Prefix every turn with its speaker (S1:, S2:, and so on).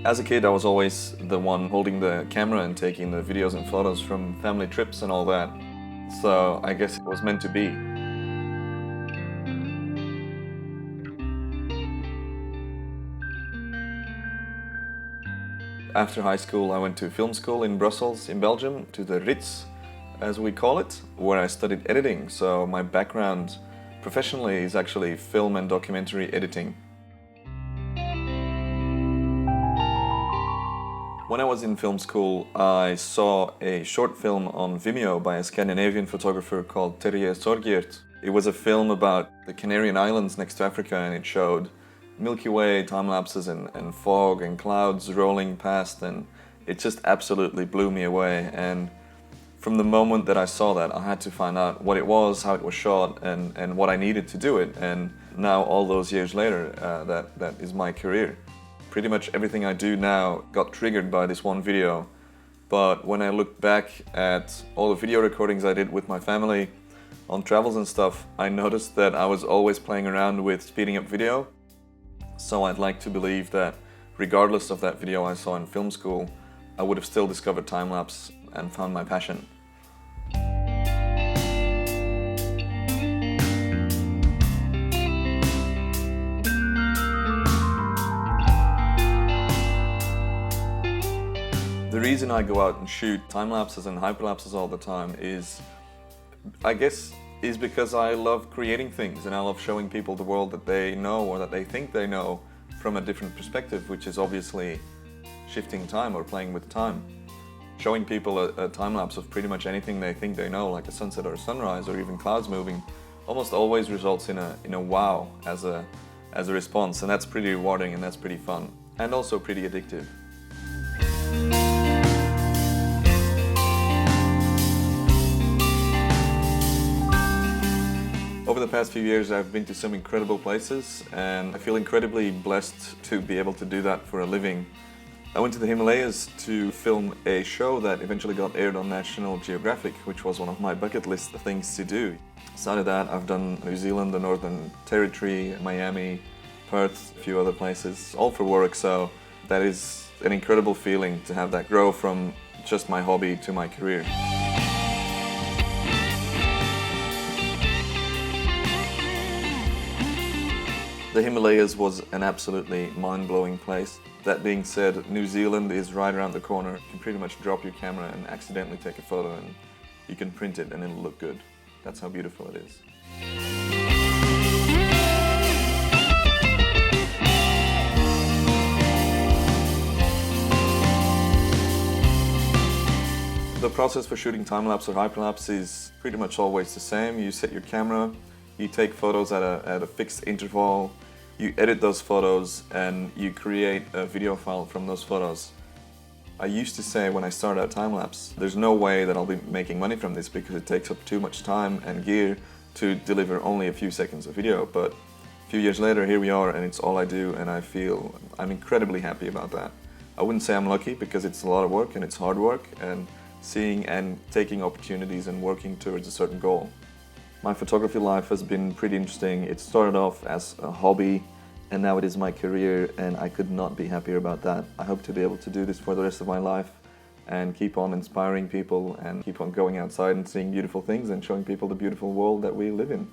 S1: As a kid, I was always the one holding the camera and taking the videos and photos from family trips and all that. So I guess it was meant to be. After high school, I went to film school in Brussels, in Belgium, to the Ritz, as we call it, where I studied editing. So my background professionally is actually film and documentary editing. When I was in film school, I saw a short film on Vimeo by a Scandinavian photographer called Terje Sorgiert. It was a film about the Canarian Islands next to Africa, and it showed Milky Way time lapses and fog and clouds rolling past, and it just absolutely blew me away. And from the moment that I saw that, I had to find out what it was, how it was shot, and what I needed to do it. And now, all those years later, that is my career. Pretty much everything I do now got triggered by this one video. But when I look back at all the video recordings I did with my family on travels and stuff, I noticed that I was always playing around with speeding up video. So I'd like to believe that regardless of that video I saw in film school, I would have still discovered time-lapse and found my passion. The reason I go out and shoot time-lapses and hyperlapses all the time is, I guess, is because I love creating things and I love showing people the world that they know or that they think they know from a different perspective, which is obviously shifting time or playing with time. Showing people a time-lapse of pretty much anything they think they know, like a sunset or a sunrise or even clouds moving, almost always results in a wow as a response, and that's pretty rewarding and that's pretty fun and also pretty addictive. Over the past few years, I've been to some incredible places, and I feel incredibly blessed to be able to do that for a living. I went to the Himalayas to film a show that eventually got aired on National Geographic, which was one of my bucket list things to do. Aside of that, I've done New Zealand, the Northern Territory, Miami, Perth, a few other places, all for work, so that is an incredible feeling to have that grow from just my hobby to my career. The Himalayas was an absolutely mind-blowing place. That being said, New Zealand is right around the corner. You can pretty much drop your camera and accidentally take a photo and you can print it and it'll look good. That's how beautiful it is. The process for shooting time-lapse or hyperlapse is pretty much always the same. You set your camera, you take photos at a fixed interval, you edit those photos, and you create a video file from those photos. I used to say when I started out time-lapse, there's no way that I'll be making money from this because it takes up too much time and gear to deliver only a few seconds of video. But a few years later, here we are, and it's all I do, and I feel I'm incredibly happy about that. I wouldn't say I'm lucky because it's a lot of work and it's hard work, and seeing and taking opportunities and working towards a certain goal. My photography life has been pretty interesting. It started off as a hobby and now it is my career, and I could not be happier about that. I hope to be able to do this for the rest of my life and keep on inspiring people and keep on going outside and seeing beautiful things and showing people the beautiful world that we live in.